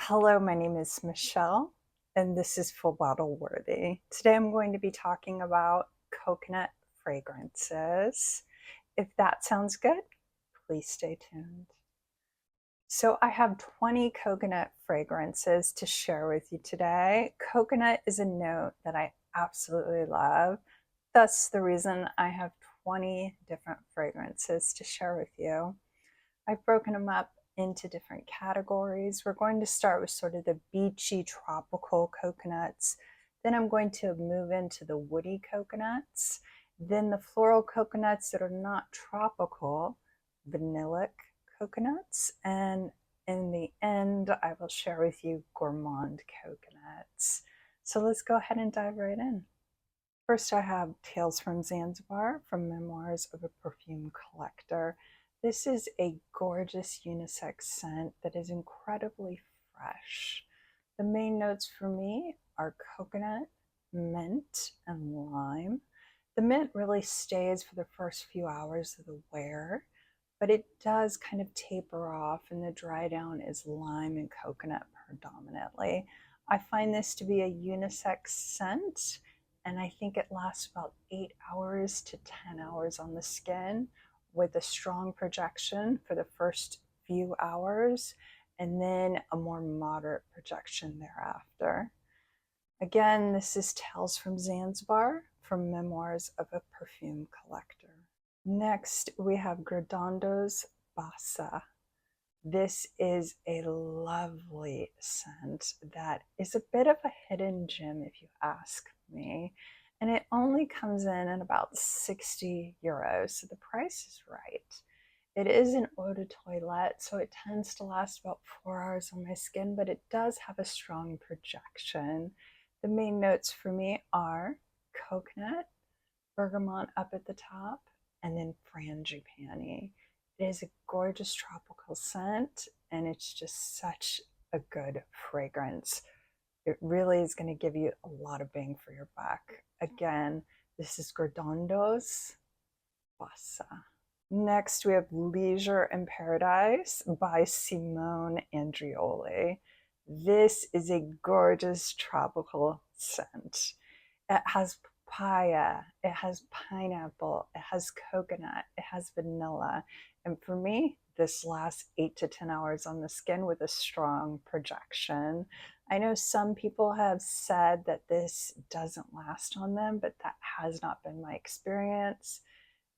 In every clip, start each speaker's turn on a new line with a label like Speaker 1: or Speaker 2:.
Speaker 1: Hello, my name is Michelle, and this is Full Bottle Worthy. Today I'm going to be talking about coconut fragrances. If that sounds good, please stay tuned. So I have 20 coconut fragrances to share with you today. Coconut is a note that I absolutely love. That's the reason I have 20 different fragrances to share with you. I've broken them up into different categories. We're going to start with sort of the beachy tropical coconuts. Then I'm going to move into the woody coconuts. Then the floral coconuts that are not tropical, vanillic coconuts. And in the end, I will share with you gourmand coconuts. So let's go ahead and dive right in. First, I have Tales from Zanzibar from Memoirs of a Perfume Collector. This is a gorgeous unisex scent that is incredibly fresh. The main notes for me are coconut, mint, and lime. The mint really stays for the first few hours of the wear, but it does kind of taper off, and the dry down is lime and coconut predominantly. I find this to be a unisex scent, and I think it lasts about 8 hours to 10 hours on the skin, with a strong projection for the first few hours and then a more moderate projection thereafter. Again, this is Tales from Zanzibar from Memoirs of a Perfume Collector. Next, we have Granato's Bossa. This is a lovely scent that is a bit of a hidden gem, if you ask me. And it only comes in at about 60 euros, so the price is right. It is an eau de toilette, so it tends to last about 4 hours on my skin, but it does have a strong projection. The main notes for me are coconut, bergamot up at the top, and then frangipani. It is a gorgeous tropical scent, and it's just such a good fragrance. It really is going to give you a lot of bang for your buck. Again, this is Granato's Bossa. Next, we have Leisure in Paradise by Simone Andreoli. This is a gorgeous tropical scent. It has papaya, it has pineapple, it has coconut, it has vanilla. And for me, this lasts 8 to 10 hours on the skin with a strong projection. I know some people have said that this doesn't last on them, but that has not been my experience.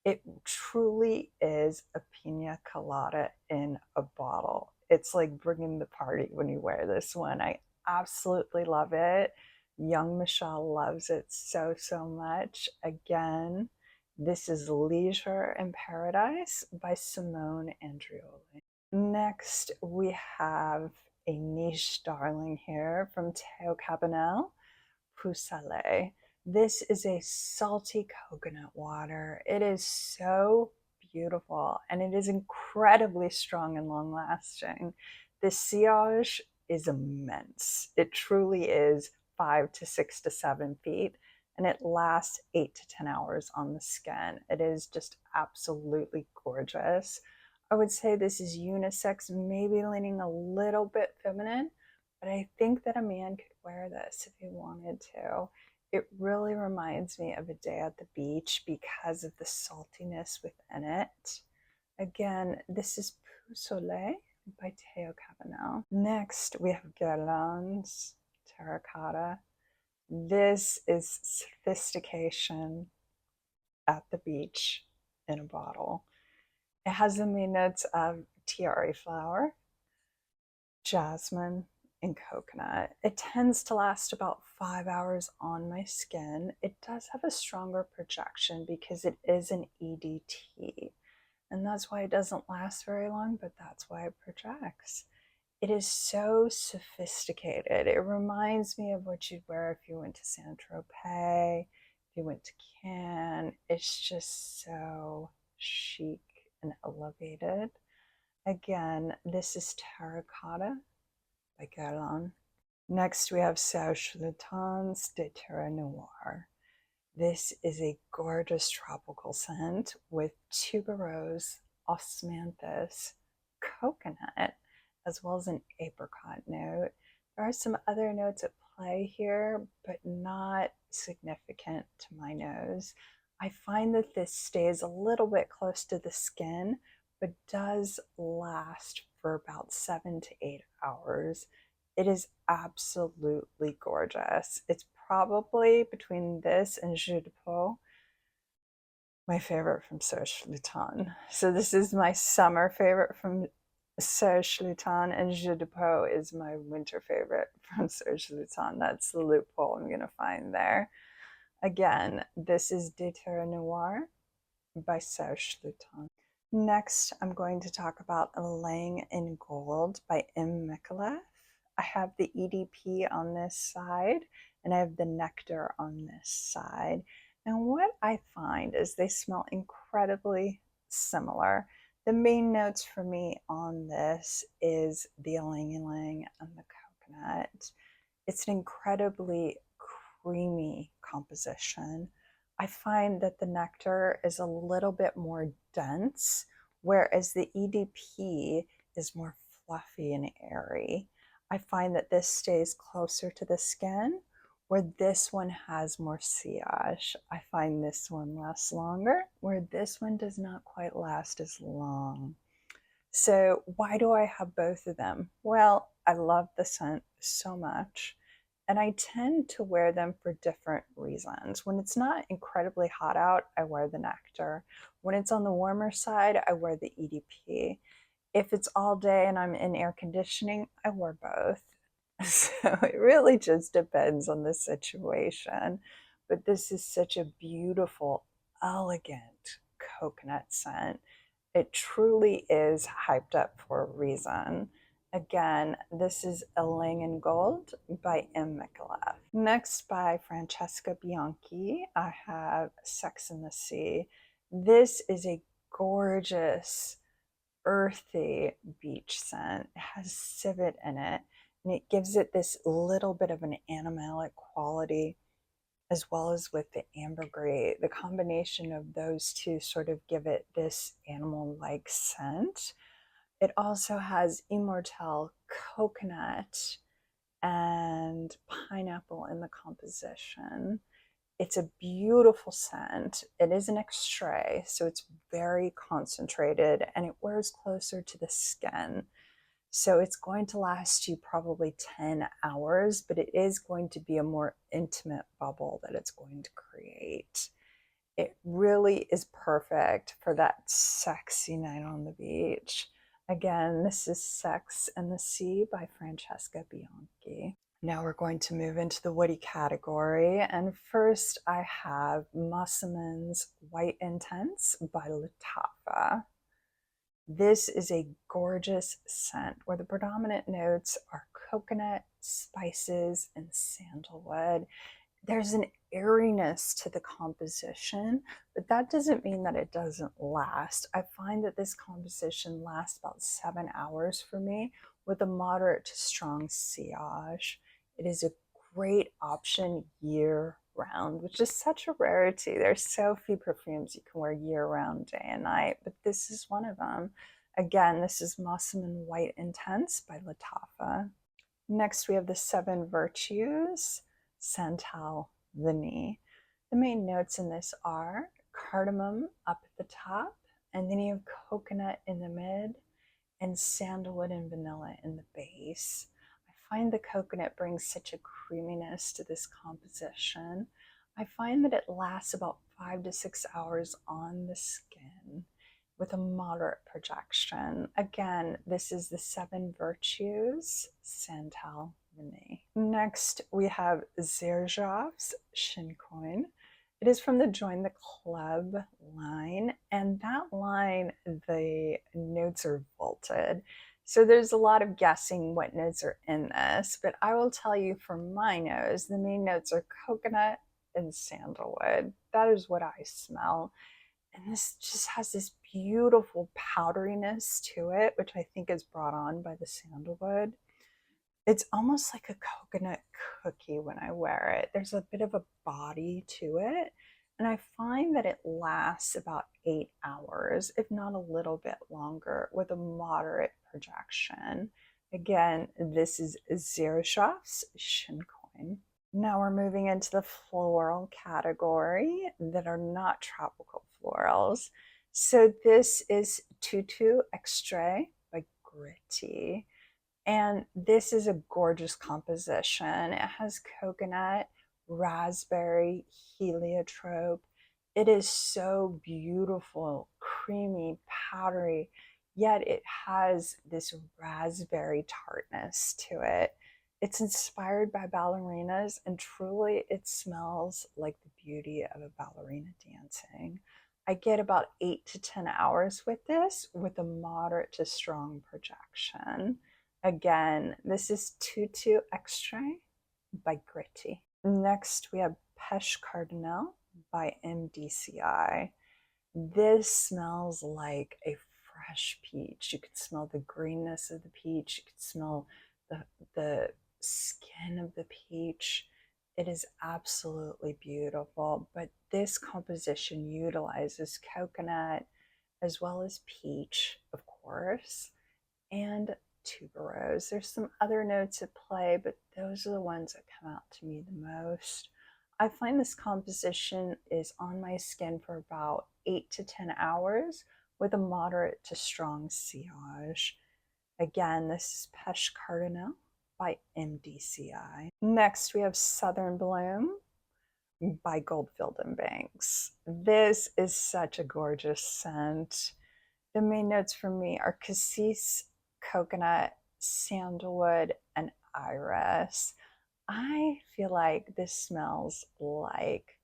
Speaker 1: It truly is a pina colada in a bottle. It's like bringing the party when you wear this one. I absolutely love it. Young Michelle loves it so, so much. Again, this is Leisure in Paradise by Simone Andreoli. Next, we have a niche darling here from Cabanel, Peau Salée. This is a salty coconut water. It is so beautiful, and it is incredibly strong and long lasting. The sillage is immense. It truly is 5 to 6 to 7 feet, and it lasts 8 to 10 hours on the skin. It is just absolutely gorgeous. I would say this is unisex, maybe leaning a little bit feminine, but I think that a man could wear this if he wanted to. It really reminds me of a day at the beach because of the saltiness within it. Again, this is Peau Soleil by Cabanel. Next, we have Guerlain's Terracotta. This is sophistication at the beach in a bottle. It has the main notes of tiare flower, jasmine, and coconut. It tends to last about 5 hours on my skin. It does have a stronger projection because it is an EDT, and that's why it doesn't last very long, but that's why it projects. It is so sophisticated. It reminds me of what you'd wear if you went to Saint-Tropez, if you went to Cannes. It's just so chic and elevated. Again, this is Terracotta by Guerlain. Next, we have Serge Lutens de Noir. This is a gorgeous tropical scent with tuberose, osmanthus, coconut, as well as an apricot note. There are some other notes at play here, but not significant to my nose. I find that this stays a little bit close to the skin, but does last for about 7 to 8 hours. It is absolutely gorgeous. It's probably between this and Jus de Peau, my favorite from Serge Lutens. So this is my summer favorite from Serge Lutens, and Jus de Peau is my winter favorite from Serge Lutens. That's the loophole I'm going to find there. Again, this is Datura Noir by Serge Lutens. Next, I'm going to talk about Ylang in Gold by Micallef. I have the EDP on this side, and I have the Nectar on this side. And what I find is they smell incredibly similar. The main notes for me on this is the ylang ylang and the coconut. It's an incredibly creamy composition. I find that the nectar is a little bit more dense, whereas the EDP is more fluffy and airy. I find that this stays closer to the skin, where this one has more sillage. I find this one lasts longer, where this one does not quite last as long. So why do I have both of them? Well, I love the scent so much, and I tend to wear them for different reasons. When it's not incredibly hot out, I wear the Nectar. When it's on the warmer side, I wear the EDP. If it's all day and I'm in air conditioning, I wear both. So it really just depends on the situation. But this is such a beautiful, elegant coconut scent. It truly is hyped up for a reason. Again, this is Ylang in Gold by Micallef. Next, by Francesca Bianchi, I have Sex in the Sea. This is a gorgeous, earthy beach scent. It has civet in it, and it gives it this little bit of an animalic quality, as well as with the ambergris. The combination of those two sort of give it this animal-like scent. It also has immortelle, coconut, and pineapple in the composition. It's a beautiful scent. It is an extrait, so it's very concentrated, and it wears closer to the skin. So it's going to last you probably 10 hours, but it is going to be a more intimate bubble that it's going to create. It really is perfect for that sexy night on the beach. Again, this is Sex and the Sea by Francesca Bianchi. Now we're going to move into the woody category. And first I have Musamam's White Intense by Lattafa. This is a gorgeous scent where the predominant notes are coconut, spices, and sandalwood. There's an airiness to the composition, but that doesn't mean that it doesn't last. I find that this composition lasts about 7 hours for me with a moderate to strong sillage. It is a great option year round, which is such a rarity. There's so few perfumes you can wear year round, day and night, but this is one of them. Again, this is Musamam White Intense by Lattafa. Next, we have the Seven Virtues, Santal, Vanille. The main notes in this are cardamom up at the top, and then you have coconut in the mid, and sandalwood and vanilla in the base. I find the coconut brings such a creaminess to this composition. I find that it lasts about 5 to 6 hours on the skin with a moderate projection. Again, this is the Seven Virtues, Santal, Vanille. Next, we have Xerjoff's Shunkoin. It is from the Join the Club line, and that line, the notes are vaulted. So there's a lot of guessing what notes are in this, but I will tell you for my nose, the main notes are coconut and sandalwood. That is what I smell. And this just has this beautiful powderiness to it, which I think is brought on by the sandalwood. It's almost like a coconut cookie when I wear it. There's a bit of a body to it, and I find that it lasts about 8 hours, if not a little bit longer, with a moderate projection. Again, this is Xerjoff's Shunkoin. Now we're moving into the floral category that are not tropical florals. So this is Tutu Extrait by Gritty. And this is a gorgeous composition. It has coconut, raspberry, heliotrope. It is so beautiful, creamy, powdery, yet it has this raspberry tartness to it. It's inspired by ballerinas, and truly it smells like the beauty of a ballerina dancing. I get about 8 to 10 hours with this with a moderate to strong projection. Again, this is Tutu Extrait by Gritty. Next, we have Pêche Cardinal by MDCI. This smells like a fresh peach. You could smell the greenness of the peach. You could smell the skin of the peach. It is absolutely beautiful, but this composition utilizes coconut as well as peach, of course, and tuberose. There's some other notes at play, but those are the ones that come out to me the most. I find this composition is on my skin for about 8 to 10 hours with a moderate to strong sillage. Again, this is Pêche Cardinal by MDCI. Next, we have Southern Bloom by Goldfield and Banks. This is such a gorgeous scent. The main notes for me are cassis, coconut, sandalwood, and iris. I feel like this smells like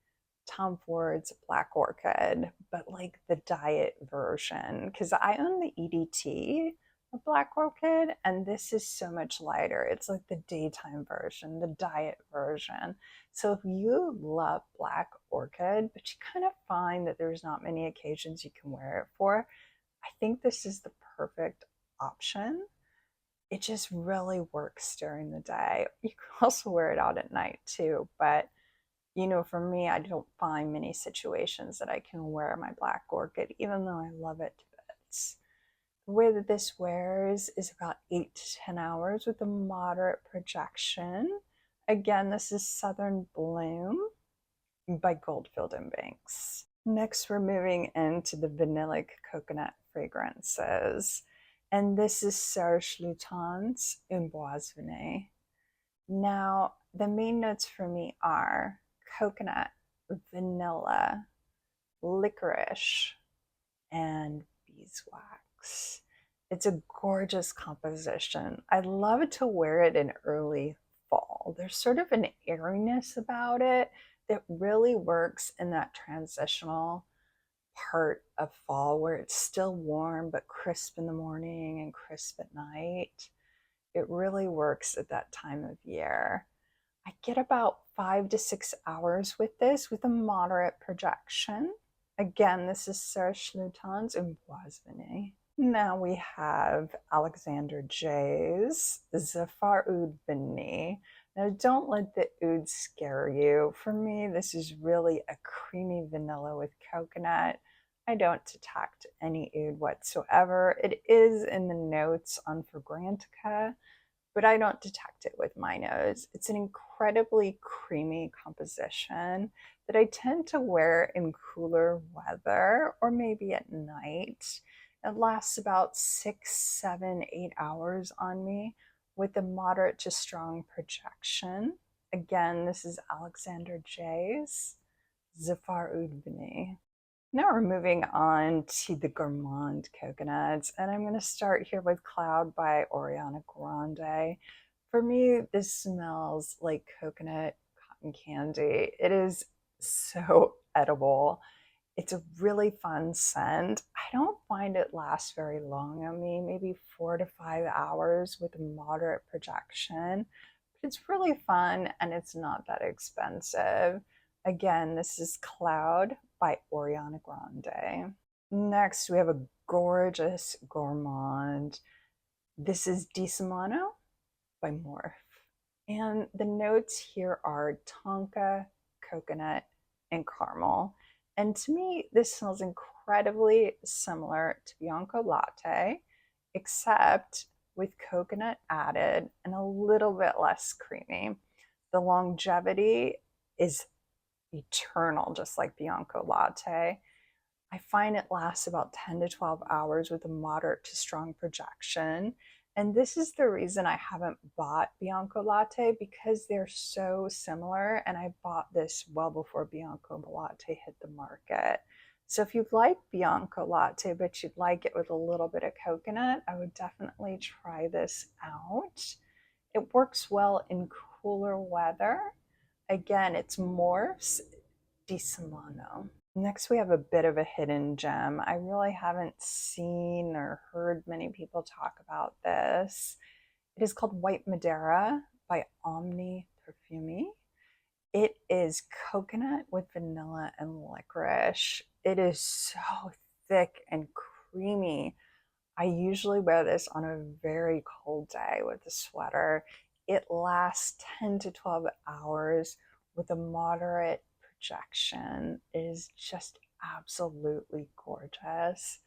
Speaker 1: Tom Ford's Black Orchid, but like the diet version, because I own the EDT of Black Orchid, and this is so much lighter. It's like the daytime version, the diet version. So if you love Black Orchid, but you kind of find that there's not many occasions you can wear it for, I think this is the perfect option. It just really works during the day. You can also wear it out at night too, but for me, I don't find many situations that I can wear my Black Orchid, even though I love it to bits. The way that this wears is about 8 to 10 hours with a moderate projection. Again, this is Southern Bloom by Goldfield and Banks. Next, we're moving into the vanillic coconut fragrances. And this is Serge Lutens in Bois Vanille. Now, the main notes for me are coconut, vanilla, licorice, and beeswax. It's a gorgeous composition. I love to wear it in early fall. There's sort of an airiness about it that really works in that transitional part of fall where it's still warm but crisp in the morning and crisp at night. It really works at that time of year. I get about 5 to 6 hours with this with a moderate projection. Again, this is Serge Lutens in Bois Vanille. Now we have Alexandre.J's Zafar Oud Vanille. Now don't let the oud scare you. For me, this is really a creamy vanilla with coconut. I don't detect any oud whatsoever. It is in the notes on Fragrantica, but I don't detect it with my nose. It's an incredibly creamy composition that I tend to wear in cooler weather or maybe at night. It lasts about 6, 7, 8 hours on me with a moderate to strong projection. Again, this is Alexandre.J's Zafar Oud Vanille. Now we're moving on to the Gourmand coconuts, and I'm going to start here with Cloud by Ariana Grande. For me, this smells like coconut cotton candy. It is so edible. It's a really fun scent. I don't find it lasts very long on me, maybe 4 to 5 hours with a moderate projection. But it's really fun and it's not that expensive. Again, this is Cloud by Ariana Grande. Next, we have a gorgeous gourmand. This is Di Simone by Morph. And the notes here are tonka, coconut, and caramel. And to me, this smells incredibly similar to Bianco Latte, except with coconut added and a little bit less creamy. The longevity is eternal, just like Bianco Latte. I find it lasts about 10 to 12 hours with a moderate to strong projection. And this is the reason I haven't bought Bianco Latte, because they're so similar. And I bought this well before Bianco Latte hit the market. So if you like Bianco Latte, but you'd like it with a little bit of coconut, I would definitely try this out. It works well in cooler weather. Again, it's Morse di Simone. Next, we have a bit of a hidden gem. I really haven't seen or heard many people talk about this. It is called White Madeira by Omni Perfume. It is coconut with vanilla and licorice. It is so thick and creamy. I usually wear this on a very cold day with a sweater. It lasts 10 to 12 hours with a moderate projection. It is just absolutely gorgeous.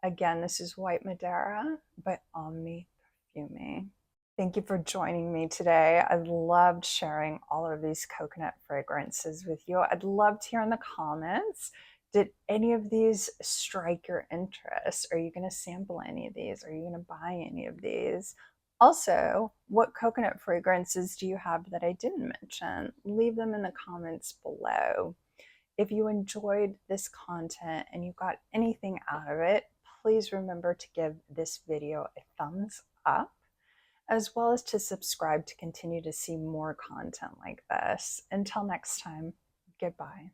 Speaker 1: Again, this is White Madeira by Omni Perfume. Thank you for joining me today. I loved sharing all of these coconut fragrances with you. I'd love to hear in the comments, did any of these strike your interest? Are you going to sample any of these? Are you going to buy any of these? Also, what coconut fragrances do you have that I didn't mention? Leave them in the comments below. If you enjoyed this content and you got anything out of it, please remember to give this video a thumbs up, as well as to subscribe to continue to see more content like this. Until next time, goodbye.